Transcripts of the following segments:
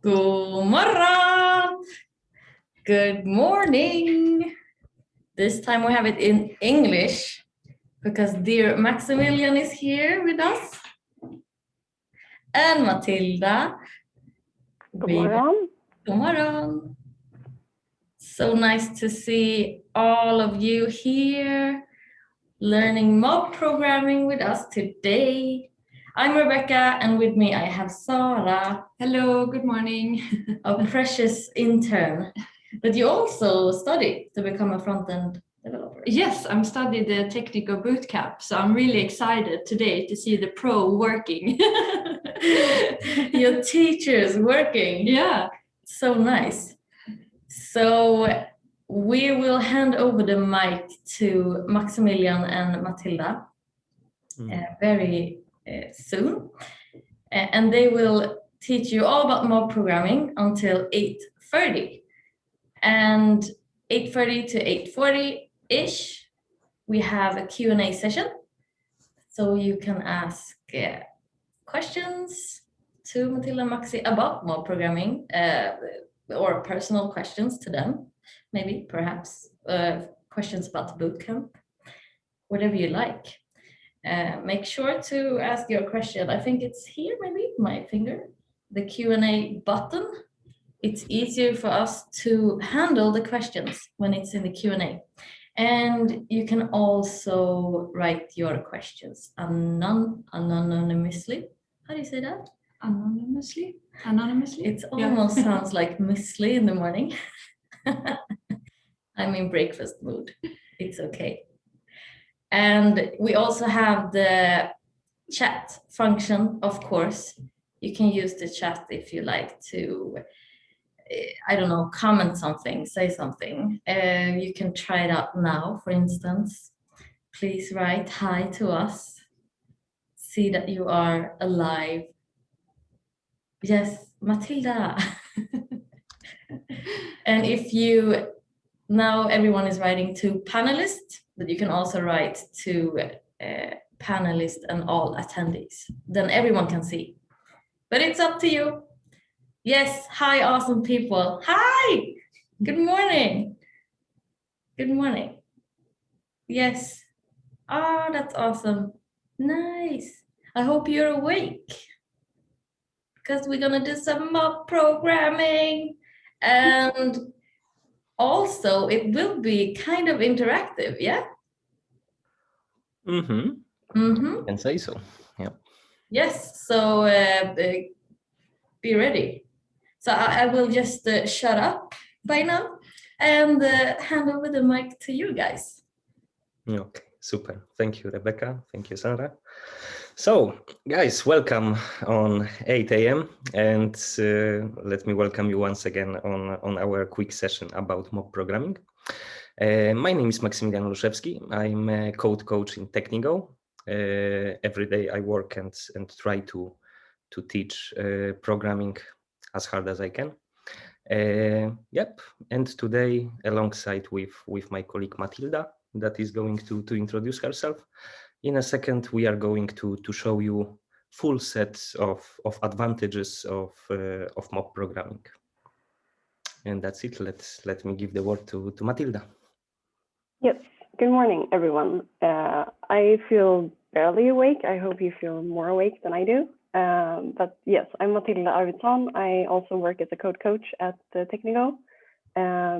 God morgon! Good morning! This time we have it in English because dear Maksymilian is here with us. And Matilda. God morgon. God morgon. So nice to see all of you here learning mob programming with us today. I'm Rebecca, and with me I have Sara. Hello, good morning. A precious intern. But you also studied to become a front-end developer. Yes, I'm studying the Technigo bootcamp, so I'm really excited today to see the pro working. Your teacher's working. Yeah. So nice. So we will hand over the mic to Maksymilian and Matilda very soon. And they will teach you all about mob programming until 8:30. And 8:30 to 8:40-ish, we have a Q&A session. So you can ask questions to Matilda and Maxi about mob programming or personal questions to them. Maybe, perhaps, questions about the bootcamp, whatever you like. Make sure to ask your question. I think it's here, maybe, my finger, the Q&A button. It's easier for us to handle the questions when it's in the Q&A. And you can also write your questions anonymously. How do you say that? Anonymously? Anonymously? It almost sounds like muesli in the morning. I'm in breakfast mood. It's okay. And we also have the chat function, of course. You can use the chat if you like to, I don't know, comment something, say something. You can try it out now, for instance. Please write hi to us. See that you are alive. Yes, Matilda. And if you, now everyone is writing to panelists, but you can also write to panelists and all attendees. Then everyone can see. But it's up to you. Yes, hi, awesome people. Hi, good morning. Good morning. Yes. Oh, that's awesome. Nice. I hope you're awake because we're gonna do some mob programming, and also it will be kind of interactive, yeah? You can say so. Yeah. Yes, so be ready. So I will just shut up by now and hand over the mic to you guys. Okay, super. Thank you, Rebecca. Thank you, Sara. So, guys, welcome on 8 a.m. And let me welcome you once again on our quick session about mob programming. My name is Maksymilian Luszewski. I'm a code coach in Technigo. Every day I work and try to teach programming as hard as I can. Yep, and today alongside with my colleague Matilda, that is going to introduce herself. In a second, we are going to show you full sets of advantages of mob programming. And that's it. Let me give the word to Matilda. Yes, good morning, everyone. I feel barely awake. I hope you feel more awake than I do. But yes, I'm Matilda. I also work as a code coach at Technigo.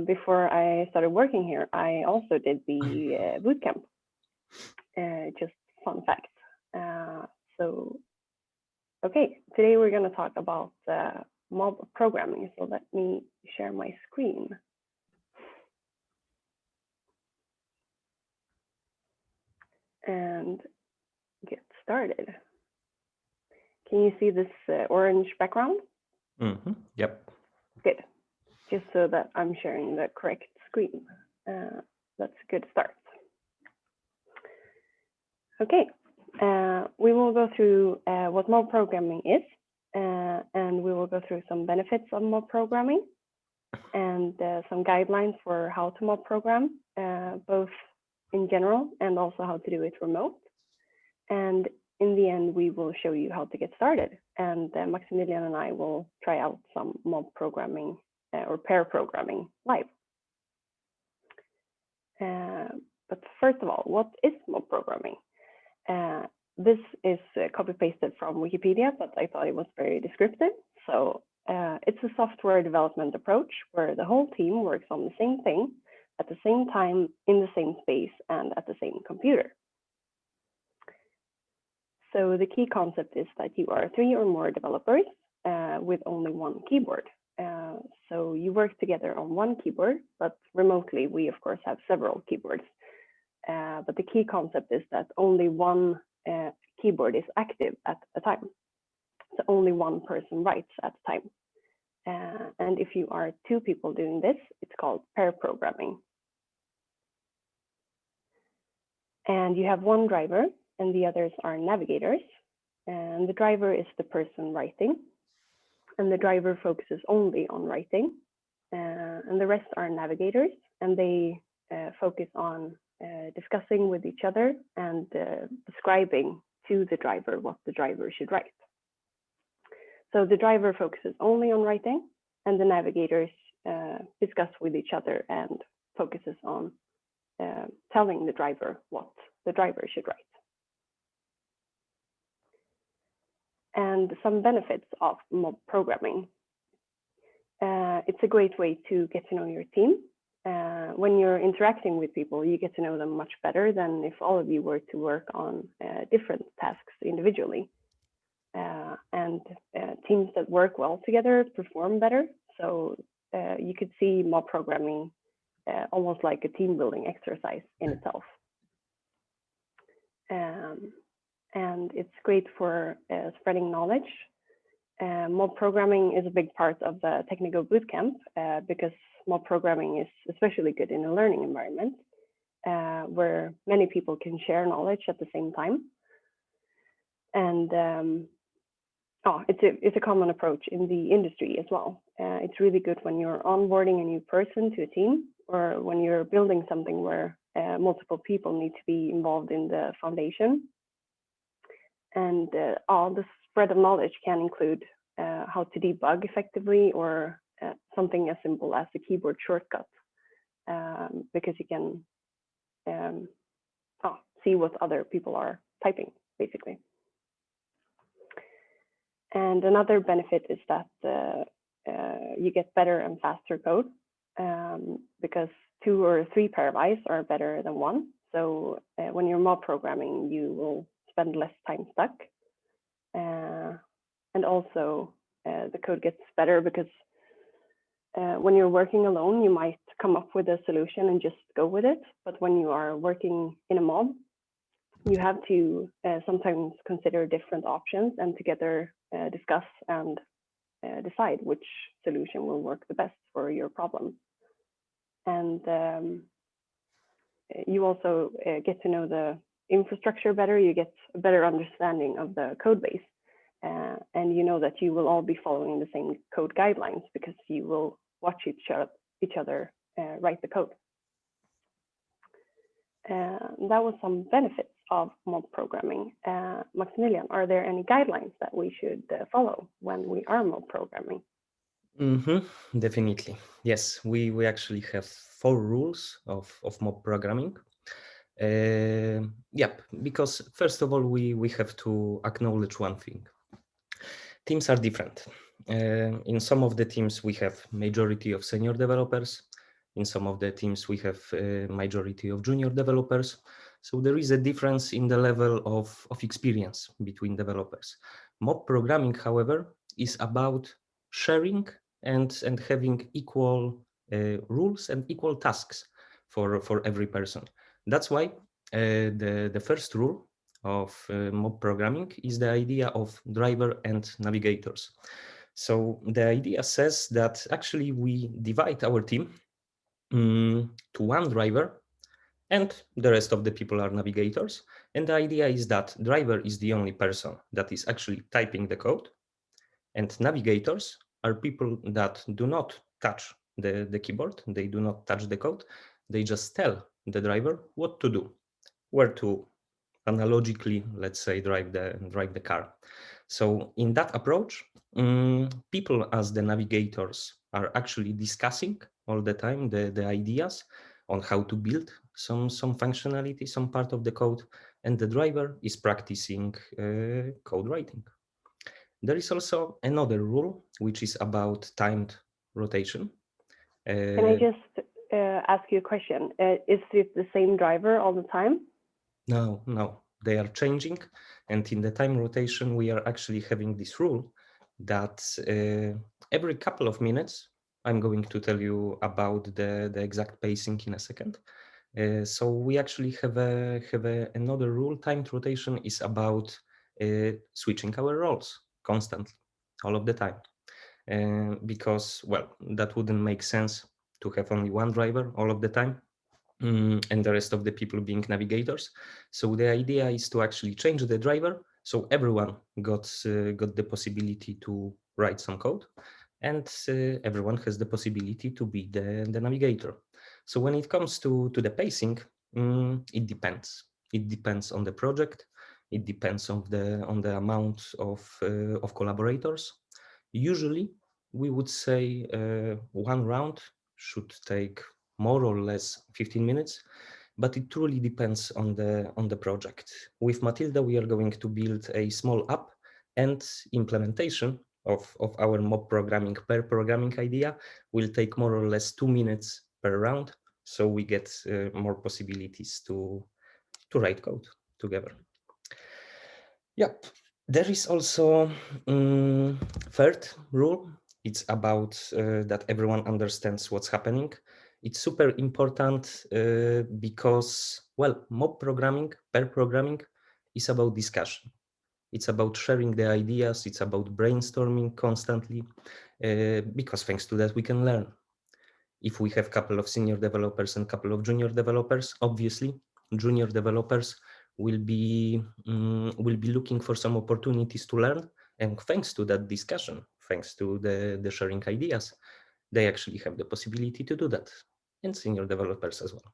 Before I started working here, I also did the bootcamp. Just fun fact. So, okay, today we're going to talk about mob programming. So let me share my screen. And get started. Can you see this orange background? Yep. Good. Just so that I'm sharing the correct screen. That's a good start. Okay. We will go through what mob programming is, and we will go through some benefits of mob programming and some guidelines for how to mob program, both in general and also how to do it remote. And in the end, we will show you how to get started, and Maksymilian and I will try out some mob programming or pair programming live. But first of all, what is mob programming? This is copy-pasted from Wikipedia, but I thought it was very descriptive. So it's a software development approach where the whole team works on the same thing at the same time, in the same space, and at the same computer. So the key concept is that you are 3 or more developers with only one keyboard. So you work together on one keyboard, but remotely we of course have several keyboards. But the key concept is that only one keyboard is active at a time. So only one person writes at a time. And if you are 2 people doing this, it's called pair programming. And you have one driver and the others are navigators. And the driver is the person writing. And the driver focuses only on writing. And the rest are navigators, and they focus on discussing with each other and describing to the driver what the driver should write. So the driver focuses only on writing, and the navigators discuss with each other and focuses on telling the driver what the driver should write. And some benefits of mob programming. It's a great way to get to know your team. When you're interacting with people, you get to know them much better than if all of you were to work on different tasks individually. And teams that work well together perform better. So you could see mob programming almost like a team building exercise in itself. And it's great for spreading knowledge. Mob programming is a big part of the Technigo Bootcamp because mob programming is especially good in a learning environment where many people can share knowledge at the same time. And it's a common approach in the industry as well. It's really good when you're onboarding a new person to a team, or when you're building something where multiple people need to be involved in the foundation. And the spread of knowledge can include how to debug effectively, or something as simple as a keyboard shortcut, because you can see what other people are typing, basically. And another benefit is that you get better and faster code, because 2 or 3 pair of eyes are better than 1. So when you're mob programming, you will spend less time stuck. And also the code gets better because when you're working alone, you might come up with a solution and just go with it. But when you are working in a mob, you have to sometimes consider different options and together discuss and decide which solution will work the best for your problem. And you also get to know the infrastructure better. You get a better understanding of the code base. And you know that you will all be following the same code guidelines because you will watch each other write the code. That was some benefits of mob programming. Maksymilian, are there any guidelines that we should follow when we are mob programming? Definitely. Yes, we actually have 4 rules of mob programming. Because first of all, we have to acknowledge one thing. Teams are different. In some of the teams, we have majority of senior developers. In some of the teams, we have majority of junior developers. So there is a difference in the level of experience between developers. Mob programming, however, is about sharing and having equal rules and equal tasks for every person. That's why the first rule of mob programming is the idea of driver and navigators. So the idea says that actually we divide our team to one driver and the rest of the people are navigators. And the idea is that driver is the only person that is actually typing the code, and navigators are people that do not touch the keyboard, they do not touch the code, they just tell the driver what to do, where to analogically, let's say, drive the car. So in that approach, people as the navigators are actually discussing all the time the ideas on how to build some functionality, some part of the code, and the driver is practicing code writing. There is also another rule, which is about timed rotation. Can I just ask you a question? Is it the same driver all the time? No, they are changing. And in the time rotation, we are actually having this rule that every couple of minutes, I'm going to tell you about the exact pacing in a second. So we actually have another rule. Timed rotation is about switching our roles constantly, all of the time. Because, well, that wouldn't make sense to have only one driver all of the time. And the rest of the people being navigators. So the idea is to actually change the driver, so everyone got the possibility to write some code, and everyone has the possibility to be the navigator. So when it comes to the pacing, it depends. It depends on the project. It depends on the amount of collaborators. Usually, we would say one round should take more or less 15 minutes, but it truly depends on the project. With Matilda, we are going to build a small app, and implementation of our mob programming per programming idea will take more or less 2 minutes per round. So we get more possibilities to write code together. Yep. There is also third rule. It's about that everyone understands what's happening. It's super important because, well, mob programming, pair programming is about discussion. It's about sharing the ideas. It's about brainstorming constantly because thanks to that, we can learn. If we have a couple of senior developers and a couple of junior developers, obviously, junior developers will be looking for some opportunities to learn, and thanks to that discussion, thanks to the sharing ideas, they actually have the possibility to do that, and senior developers as well.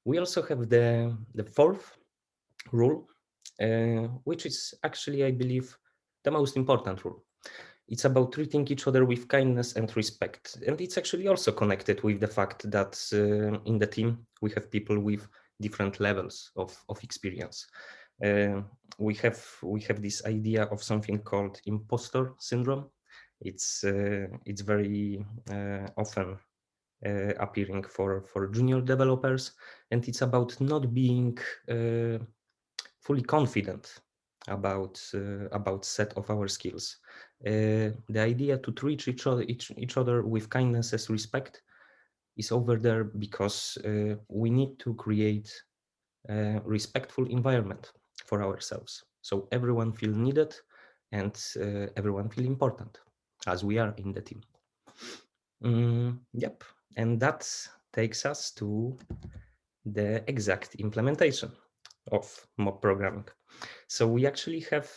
We also have the fourth rule, which is actually, I believe, the most important rule. It's about treating each other with kindness and respect. And it's actually also connected with the fact that in the team, we have people with different levels of experience. We have this idea of something called imposter syndrome. It's very often appearing for junior developers, and it's about not being fully confident about set of our skills. The idea to treat each other with kindness as respect is over there because we need to create a respectful environment for ourselves, so everyone feel needed and everyone feel important, as we are in the team. Yep, and that takes us to the exact implementation of mob programming. So we actually have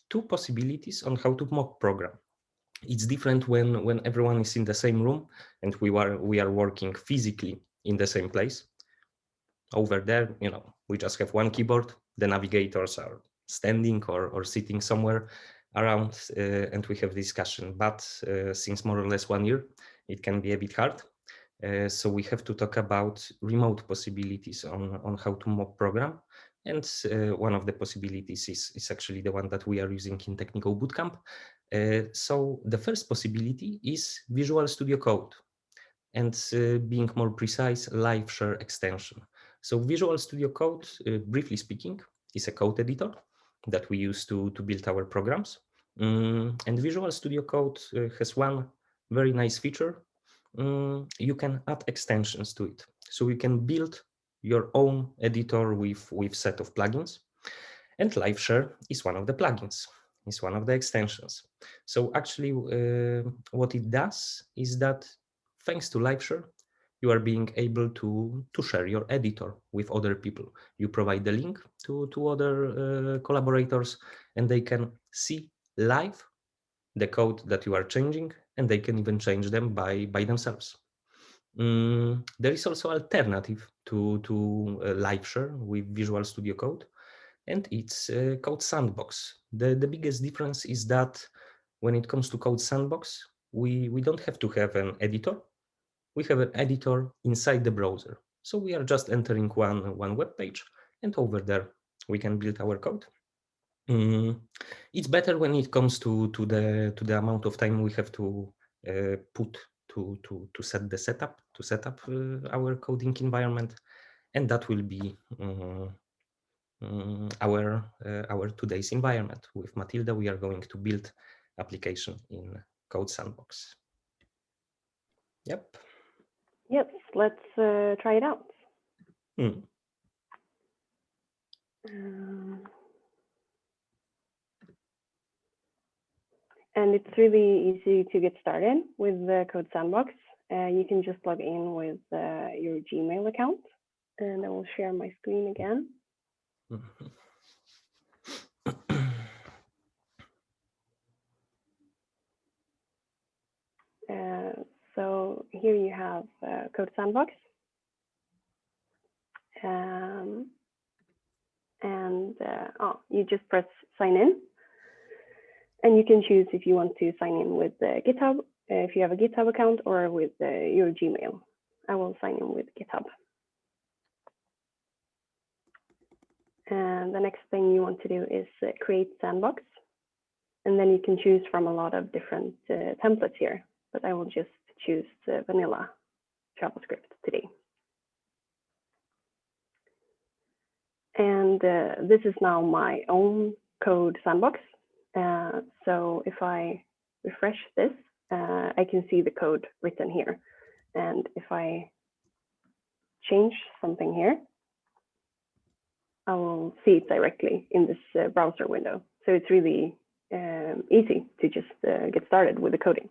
two possibilities on how to mob program. It's different when everyone is in the same room and we are working physically in the same place. Over there, we just have one keyboard. The navigators are standing or sitting somewhere around, and we have discussion. But since more or less 1 year, it can be a bit hard. So we have to talk about remote possibilities on how to mob program. And one of the possibilities is actually the one that we are using in Technigo Bootcamp. So the first possibility is Visual Studio Code, and being more precise, live share extension. So Visual Studio Code, briefly speaking, is a code editor that we use to build our programs. And Visual Studio Code has one very nice feature. You can add extensions to it. So you can build your own editor with set of plugins. And LiveShare is one of the plugins, is one of the extensions. So actually what it does is that thanks to LiveShare, you are being able to share your editor with other people. You provide the link to other collaborators, and they can see live the code that you are changing, and they can even change them by themselves. There is also alternative to LiveShare with Visual Studio Code. and it's Code Sandbox. The biggest difference is that when it comes to Code Sandbox, we don't have to have an editor. We have an editor inside the browser. So we are just entering one web page, and over there we can build our code. It's better when it comes to the amount of time we have to put to set up our coding environment, and that will be our today's environment. With Matilda, we are going to build application in Code Sandbox. Yep. Yes, let's try it out. And it's really easy to get started with the Code Sandbox. You can just log in with your Gmail account, and I will share my screen again. So here you have Code Sandbox. You just press sign in. And you can choose if you want to sign in with GitHub, if you have a GitHub account, or with your Gmail. I will sign in with GitHub. And the next thing you want to do is create Sandbox. And then you can choose from a lot of different templates here, but I will just choose vanilla JavaScript today. And this is now my own Code Sandbox. So if I refresh this, I can see the code written here. And if I change something here, I will see it directly in this browser window. So it's really easy to just get started with the coding.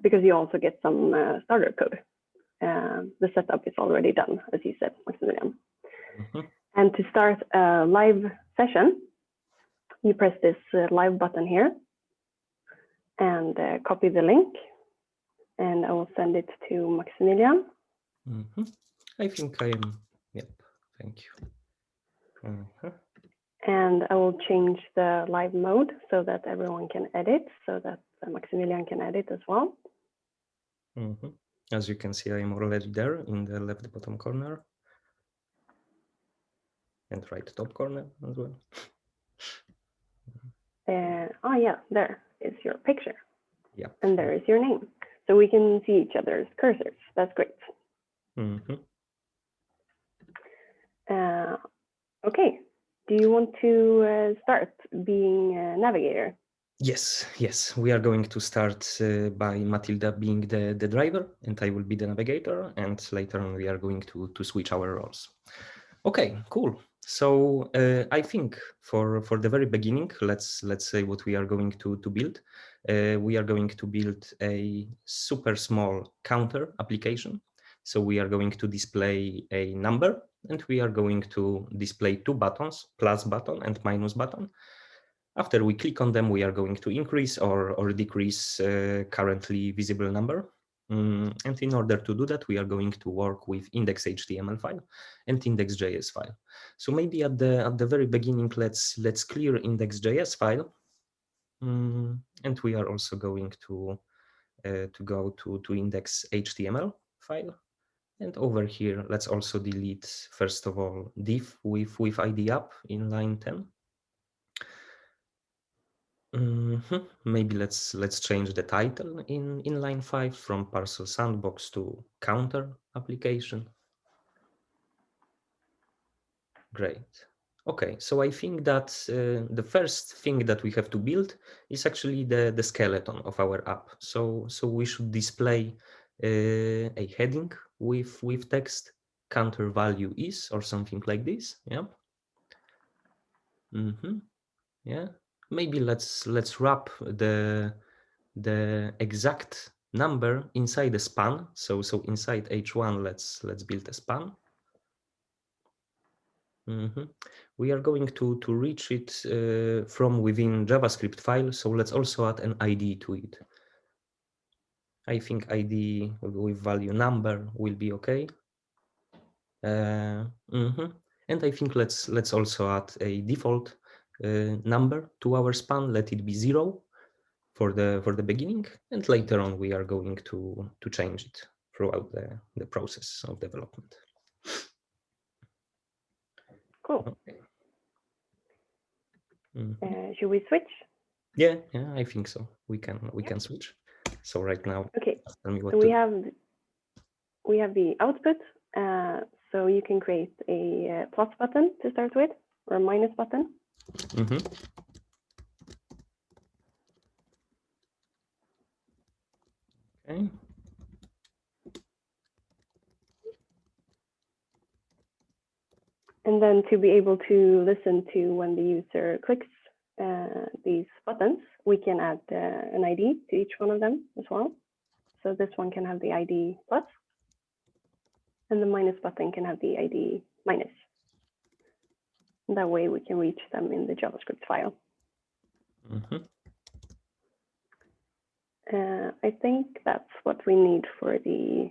Because you also get some starter code. The setup is already done, as you said, Maksymilian. And to start a live session, you press this live button here and copy the link, and I will send it to Maksymilian. I think I am, yep, thank you. And I will change the live mode so that everyone can edit, so that Maksymilian can edit as well. As you can see, I am already there in the left bottom corner and right top corner as well. Oh yeah, there is your picture. Yep. And there is your name. So we can see each other's cursors. That's great. Okay, do you want to start being a navigator? Yes, we are going to start by Matilda being the driver, and I will be the navigator, and later on we are going to switch our roles. Okay, cool. So I think for the very beginning, let's say what we are going to build. We are going to build a super small counter application. So we are going to display a number, and we are going to display two buttons, plus button and minus button. After we click on them, we are going to increase or decrease currently visible number. And in order to do that, we are going to work with index.html file and index.js file. So maybe at the very beginning, let's clear index.js file, and we are also going to go to index.html file. And over here, let's also delete first of all div with ID up in line 10. Maybe let's change the title in line 5 from parcel sandbox to counter application. Great. Okay, so I think that the first thing that we have to build is actually the skeleton of our app. So we should display a heading with text counter value is or something like this. Yeah. Yeah. Maybe let's wrap the exact number inside a span. So inside h1, let's build a span. We are going to reach it from within JavaScript file. So let's also add an ID to it. I think ID with value number will be okay. And I think let's also add a default number to our span. Let it be 0 for the beginning, and later on we are going to change it throughout the process of development. Cool. Okay. Mm-hmm. Should we switch? Yeah, I think so. We can switch. So right now, Okay. tell me what So to we have the output. So you can create a plus button to start with, or a minus button. Mm-hmm. Okay. And then to be able to listen to when the user clicks these buttons, we can add an ID to each one of them as well. So this one can have the ID plus, and the minus button can have the ID minus. And that way we can reach them in the JavaScript file. Mm-hmm. I think that's what we need for the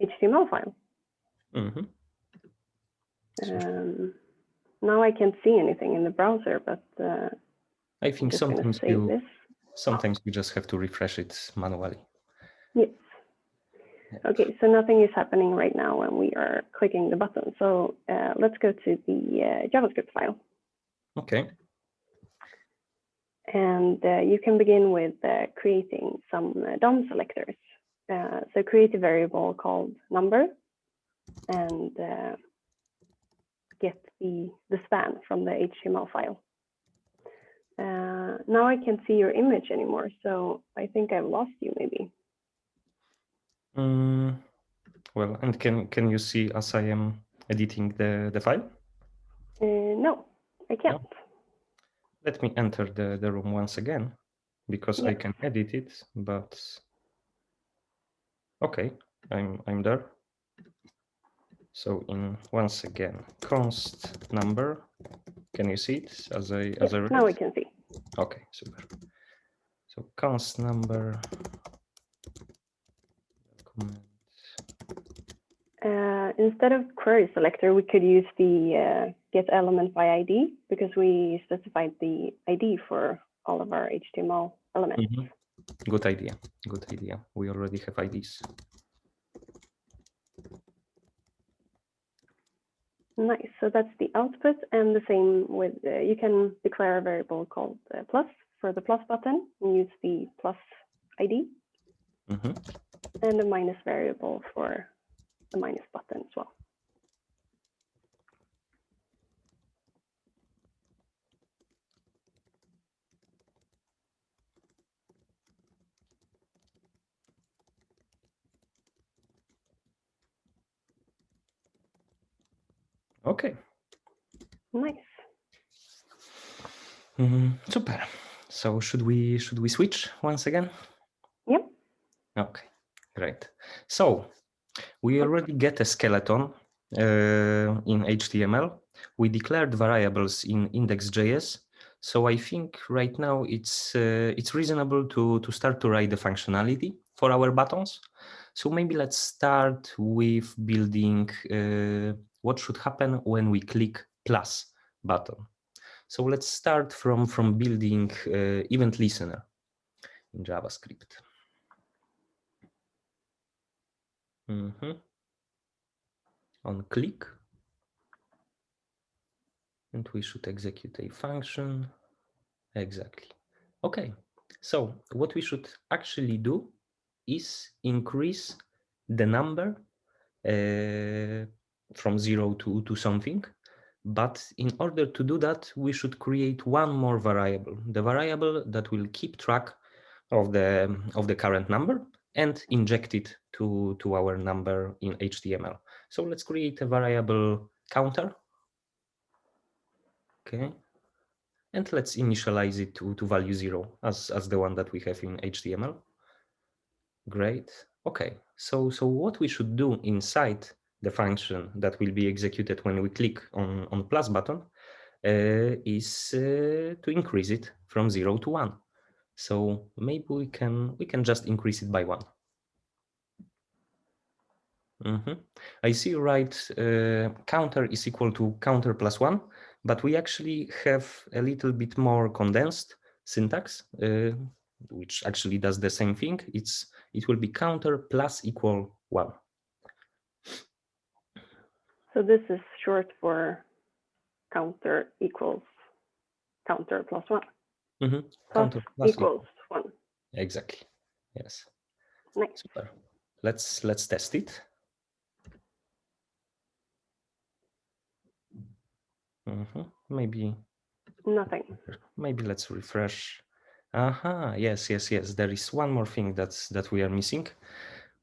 HTML file. Mm-hmm. Now I can't see anything in the browser, but I think I'm just going to save this. Sometimes you just have to refresh it manually. Yes. Okay, so nothing is happening right now when we are clicking the button. So let's go to the JavaScript file. Okay. And you can begin with creating some DOM selectors. So create a variable called number and get the span from the HTML file. Now I can't see your image anymore, so I think I've lost you maybe. Well, and can you see as I am editing the file? No, I can't. No. Let me enter the room once again, because I can edit it, but okay, I'm there. So once again, const number. Can you see it as I write? Now we can see. Okay, super. So const number. Instead of query selector, we could use the get element by ID, because we specified the ID for all of our HTML elements. Mm-hmm. Good idea. Good idea. We already have IDs. Nice. So that's the output, and the same with you can declare a variable called plus for the plus button and use the plus ID, Mm-hmm. and a minus variable for the minus button as well. Okay. Nice. Super. So should we switch once again? Yep. Okay, great. So we already get a skeleton in HTML. We declared variables in index.js. So I think right now it's reasonable to start to write the functionality for our buttons. So maybe let's start with building what should happen when we click plus button. So let's start from building event listener in JavaScript. On click, and we should execute a function. Exactly. Okay, so what we should actually do is increase the number from 0 to something. But in order to do that, we should create one more variable, the variable that will keep track of the current number and inject it to our number in HTML. So let's create a variable counter. Okay. And let's initialize it to value 0 as the one that we have in HTML. Great. Okay. So what we should do inside the function that will be executed when we click on plus button is to increase it from 0 to 1. So maybe we can just increase it by 1. I see you write counter is equal to counter plus 1, but we actually have a little bit more condensed syntax, which actually does the same thing. It will be counter plus equal 1. So this is short for counter equals counter plus 1. Plus Counter equals 1. Exactly. Yes. Nice. Super. Let's test it. Maybe Nothing. Maybe let's refresh. Yes. There is one more thing that we are missing.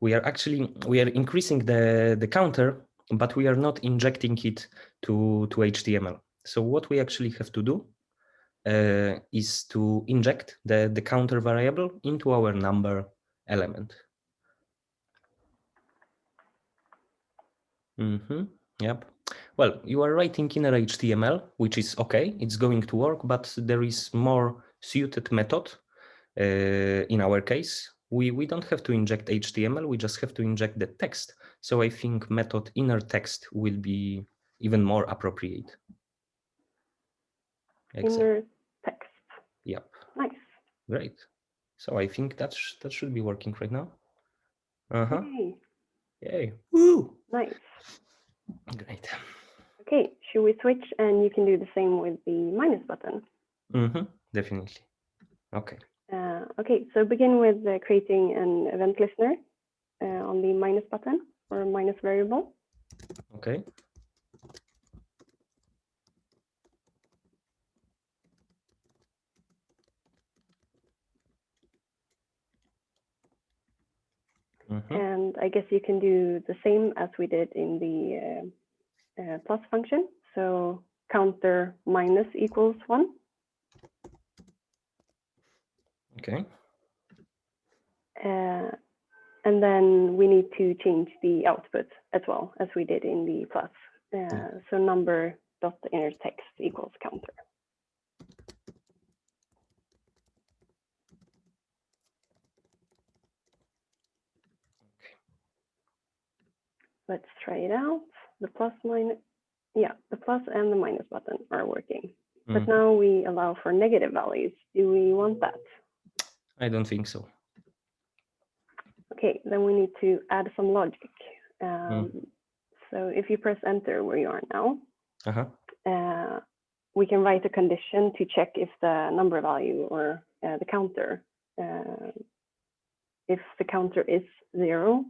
We are increasing the counter, but we are not injecting it to HTML. So what we actually have to do is to inject the counter variable into our number element. Yep. Well, you are writing inner HTML, which is okay. It's going to work, but there is more suited method. In our case, we don't have to inject HTML. We just have to inject the text. So I think method inner text will be even more appropriate. Exactly. Inner text. Yep. Nice. Great. So I think that should be working right now. Yay. Yay. Woo. Nice. Great. Okay, should we switch and you can do the same with the minus button? Definitely. Okay. Okay, so begin with creating an event listener on the minus button or minus variable. Okay. And I guess you can do the same as we did in the plus function. So counter minus equals 1. Okay. And then we need to change the output as well as we did in the plus. So number dot inner text equals counter. Let's try it out. The plus minus, yeah, the plus and the minus button are working. But now we allow for negative values. Do we want that? I don't think so. Okay, then we need to add some logic. So if you press enter where you are now, we can write a condition to check if the number value or the counter, if the counter is 0,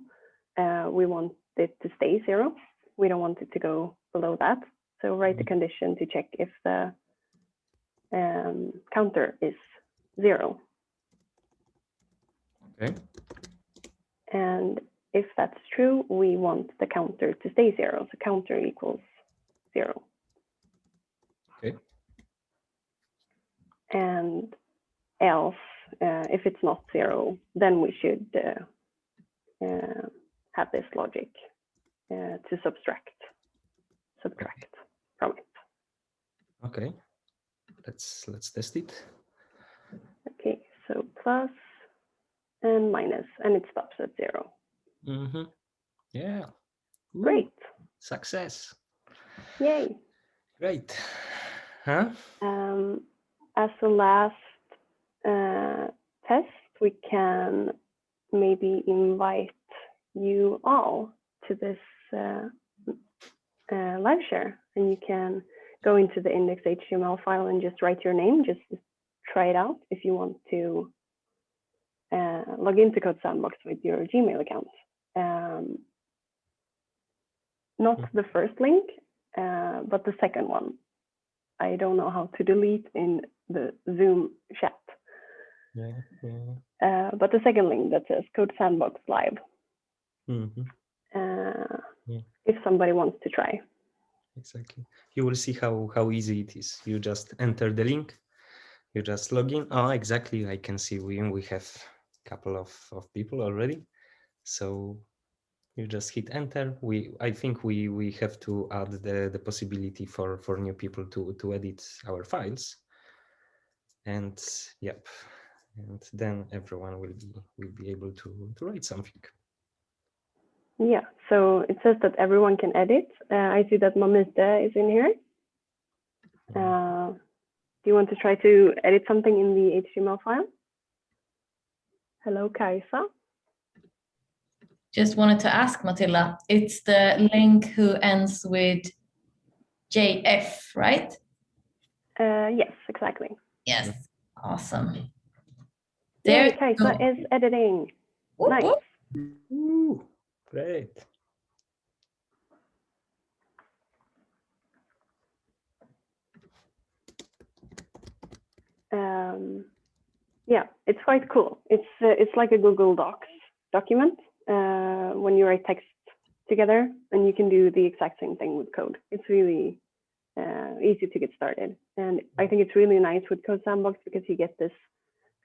we want it to stay 0. We don't want it to go below that. So write the condition to check if the counter is 0. Okay. And if that's true, we want the counter to stay 0. So counter equals 0. Okay. And else, if it's not 0, then we should have this logic to subtract from it. Okay. Let's test it. Okay, so plus and minus, and it stops at 0. Yeah. Great. Success. Yay. Great. As a last test, we can maybe invite you all to this live share, and you can go into the index.html file and just write your name, just try it out if you want to log into Code Sandbox with your Gmail account. Not the first link, but the second one. I don't know how to delete in the Zoom chat. But the second link that says Code Sandbox Live. If somebody wants to try. Exactly. You will see how easy it is. You just enter the link. You just log in. Oh, exactly. I can see we have a couple of people already. So you just hit enter. I think we have to add the possibility for new people to edit our files. And yep. And then everyone will be able to write something. Yeah, So it says that everyone can edit. I see that Matilda is in here. Do you want to try to edit something in the HTML file? Hello, Kaisa. Just wanted to ask Matilda, it's the link who ends with JF, right? Yes, exactly. Yes, awesome. There, There Kaisa is editing. Whoop, Nice. whoop. Ooh, great. Yeah, it's quite cool. It's like a Google Docs document when you write text together, and you can do the exact same thing with code. It's really easy to get started, and I think it's really nice with Code Sandbox because you get this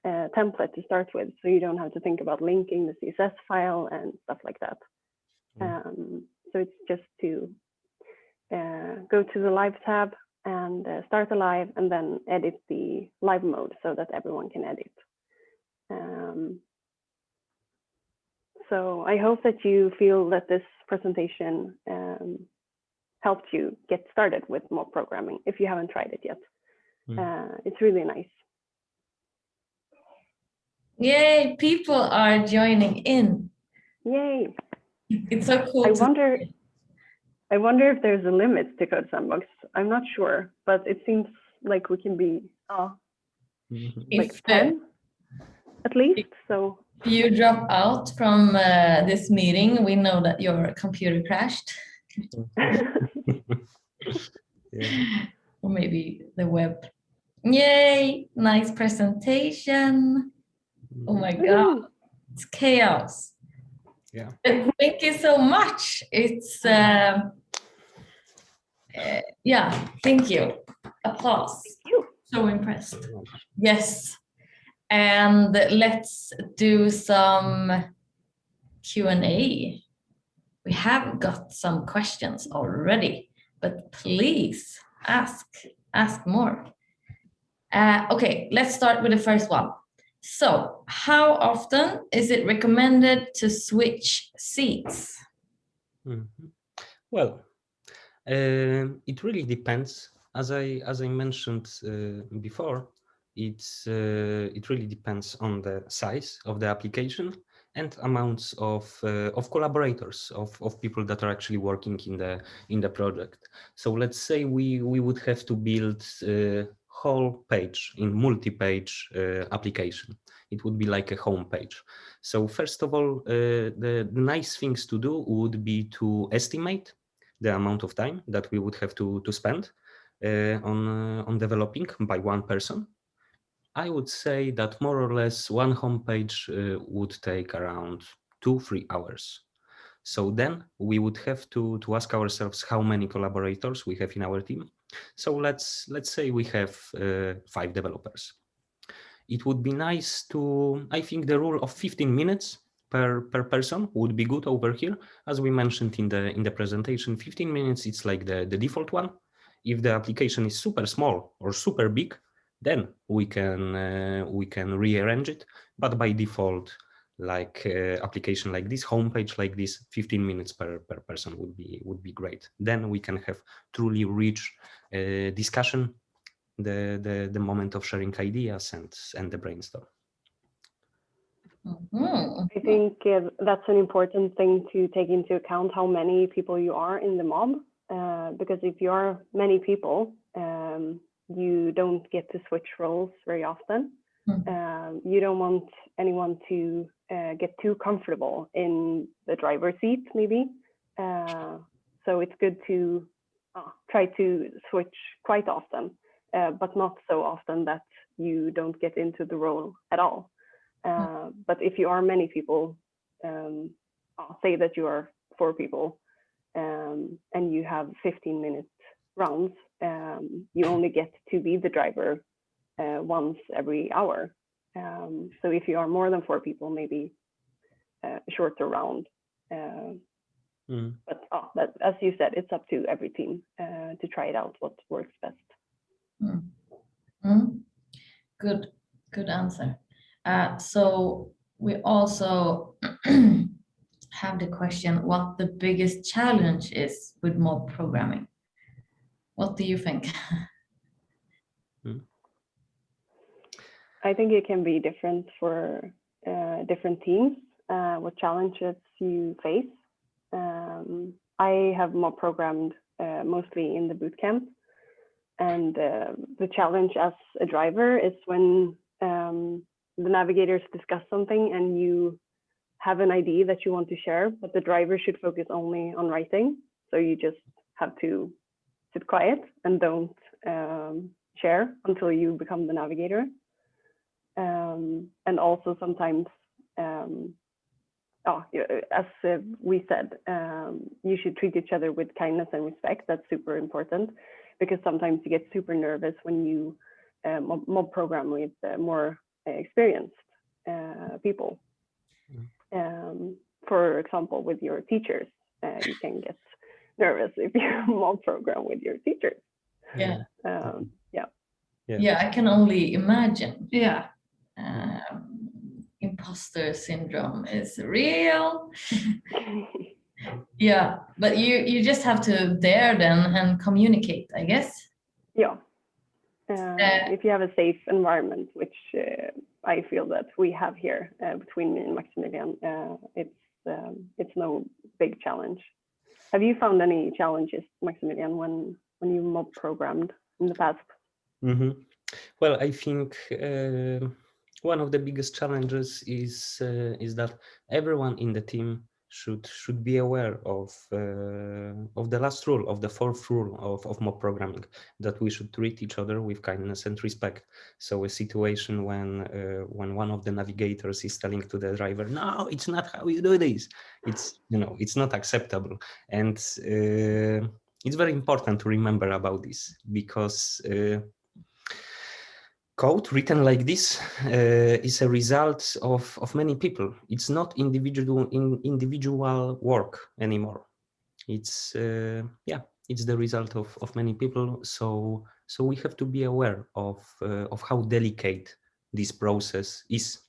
template to start with, so you don't have to think about linking the CSS file and stuff like that. So it's just to go to the live tab and start a live, and then edit the live mode so that everyone can edit. So I hope that you feel that this presentation helped you get started with Mobprogrammering if you haven't tried it yet. It's really nice. Yay, people are joining in. Yay. It's so cool. I wonder if there's a limit to Code Sandbox. I'm not sure, but it seems like we can be like 10 at least. So if you drop out from this meeting, we know that your computer crashed. Yeah. Or maybe the web. Yay, nice presentation. Oh my God, it's chaos. Yeah. Thank you so much. It's yeah, thank you. Applause. Thank you. So impressed. Yes. And let's do some Q&A. We have got some questions already, but please ask more. Okay, let's start with the first one. So, how often is it recommended to switch seats? Well, it really depends. As I mentioned before, it really depends on the size of the application and amounts of collaborators, of people that are actually working in the project. So let's say we would have to build a whole page in multi-page application. It would be like a home page. So first of all, the nice things to do would be to estimate the amount of time that we would have to spend on developing by one person. I would say that more or less one homepage would take around 2-3 hours. So then we would have to ask ourselves how many collaborators we have in our team. So let's say we have 5 developers. It would be nice to, I think the rule of 15 minutes per person would be good over here. As we mentioned in the presentation, 15 minutes, it's like the default one. If the application is super small or super big, then we can rearrange it. But by default, like application like this, homepage like this, 15 minutes per person would be great. Then we can have truly rich discussion, the moment of sharing ideas and the brainstorm. I think that's an important thing to take into account, how many people you are in the mob, because if you are many people, you don't get to switch roles very often. You don't want anyone to get too comfortable in the driver's seat, maybe. So it's good to try to switch quite often, but not so often that you don't get into the role at all. But if you are many people, say that you are 4 people, and you have 15-minute rounds, you only get to be the driver once every hour. So if you are more than 4 people, maybe a shorter round. But that, as you said, it's up to every team to try it out, what works best. Good answer. So we also have the question what the biggest challenge is with mob programming. What do you think? I think it can be different for different teams, what challenges you face. I have mob programmed mostly in the bootcamp. And the challenge as a driver is when the navigators discuss something and you have an idea that you want to share, but the driver should focus only on writing. So you just have to sit quiet and don't share until you become the navigator. And also sometimes, as we said, you should treat each other with kindness and respect. That's super important, because sometimes you get super nervous when you mob program with more experienced people. For example, with your teachers, you can get nervous if you mob program with your teachers. Yeah. Yeah, I can only imagine. Yeah. Imposter syndrome is real. Yeah, but you just have to dare then and communicate, I guess. Yeah. If you have a safe environment, which I feel that we have here between me and Maksymilian, it's no big challenge. Have you found any challenges, Maksymilian, when you mob programmed in the past? Well, I think one of the biggest challenges is that everyone in the team should be aware of the last rule, of the fourth rule of mob programming, that we should treat each other with kindness and respect. So a situation when one of the navigators is telling to the driver, "No, it's not how you do this. It's not acceptable," and it's very important to remember about this, because code written like this is a result of many people. It's not individual work anymore. It's it's the result of many people. So we have to be aware of how delicate this process is.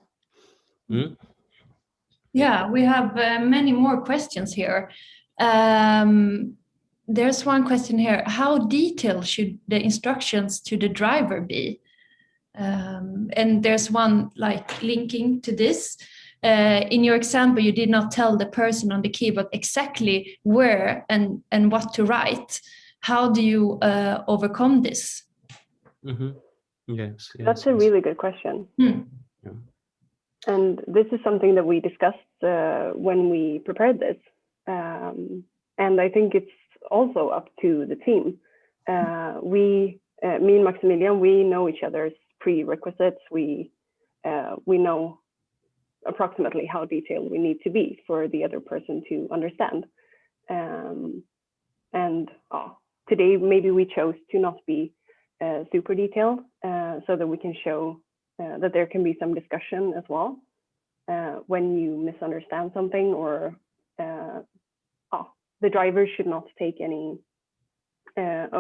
Yeah, we have many more questions here. There's one question here: how detailed should the instructions to the driver be? And there's one like linking to this. In your example, you did not tell the person on the keyboard exactly where and what to write. How do you overcome this? Yes, That's a really good question. Yeah. And this is something that we discussed when we prepared this. And I think it's also up to the team. Me and Maksymilian, we know each other's prerequisites. We know approximately how detailed we need to be for the other person to understand. Today maybe we chose to not be super detailed, so that we can show that there can be some discussion as well when you misunderstand something, or the driver should not take any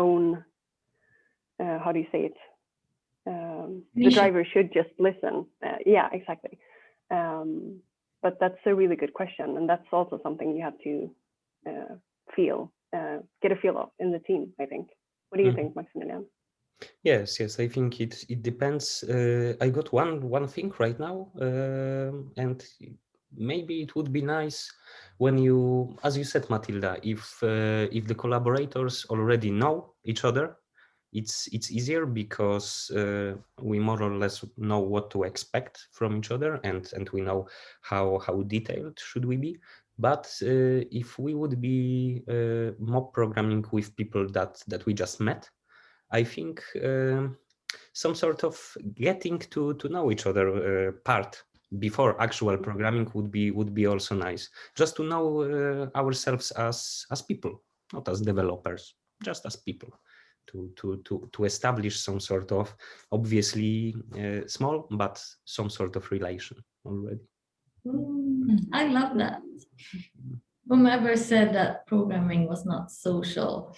own, how do you say it? The driver should just listen. Yeah, exactly. But that's a really good question, and that's also something you have to get a feel of in the team, I think. What do you think, Maksymilian? Yes, I think it depends. I got one thing right now, and maybe it would be nice when you, as you said, Matilda, if the collaborators already know each other, it's easier, because we more or less know what to expect from each other, and we know how detailed should we be. But if we would be mob programming with people that we just met, I think some sort of getting to know each other part before actual programming would be also nice. Just to know ourselves as people, not as developers, just as people. To establish some sort of, obviously small, but some sort of relation already. I love that. Whomever said that programming was not social?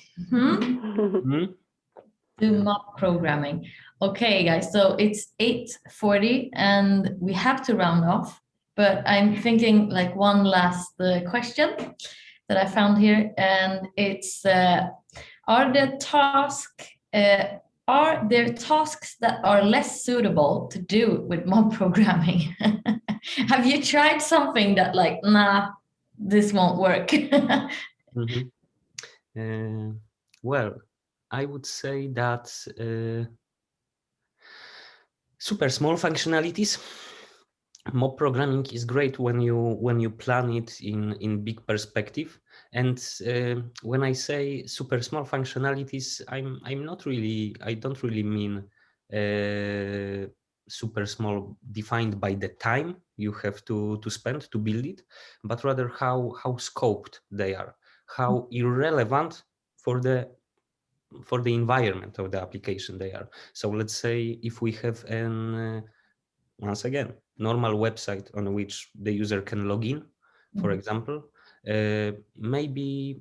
Do mob programming. Okay, guys, so it's 8:40 and we have to round off. but I'm thinking like one last question that I found here, and it's are there tasks that are less suitable to do with mob programming? Have you tried something that like, nah, this won't work? Mhm. Well, I would say that super small functionalities. Mob programming is great when you plan it in big perspective. And when I say super small functionalities, I don't really mean super small defined by the time you have to spend to build it, but rather how scoped they are, how irrelevant for the environment of the application they are. So let's say if we have an once again normal website on which the user can log in, for example, maybe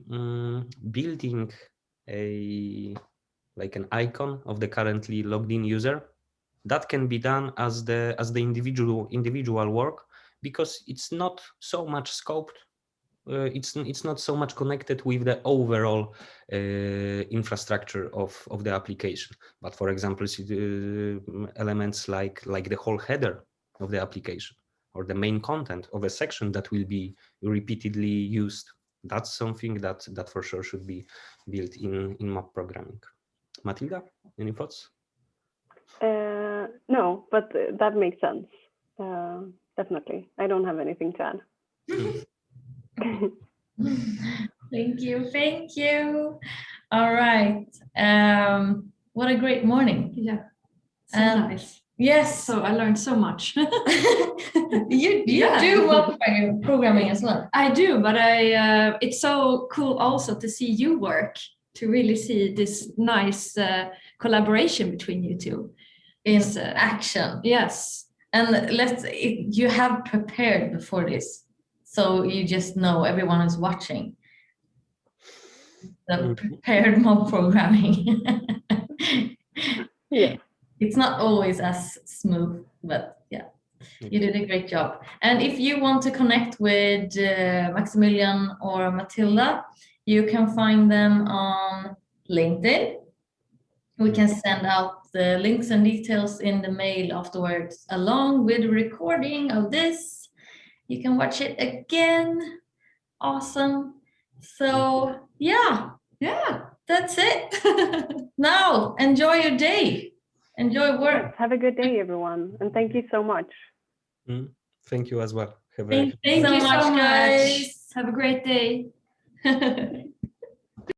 building an icon of the currently logged in user, that can be done as the individual work, because it's not so much scoped. It's not so much connected with the overall infrastructure of the application. But for example, elements like the whole header of the application or the main content of a section that will be repeatedly used, that's something that for sure should be built in mob programming. Matilda, any thoughts? No, but that makes sense. Definitely. I don't have anything to add. Thank you. All right. What a great morning. Yeah. So nice. Yes. So I learned so much. You do mob programming as well. I do, but it's so cool also to see you work, to really see this nice collaboration between you two. In action. Yes. And you have prepared before this, so you just know everyone is watching. The prepared mob programming. Yeah. It's not always as smooth, but yeah, you did a great job. And if you want to connect with Maksymilian or Matilda, you can find them on LinkedIn. We can send out the links and details in the mail afterwards, along with the recording of this. You can watch it again. Awesome. So yeah, that's it. Now, enjoy your day. Enjoy work. Yes, have a good day, everyone. And thank you so much. Thank you as well. Thank you so much, guys. Have a great day.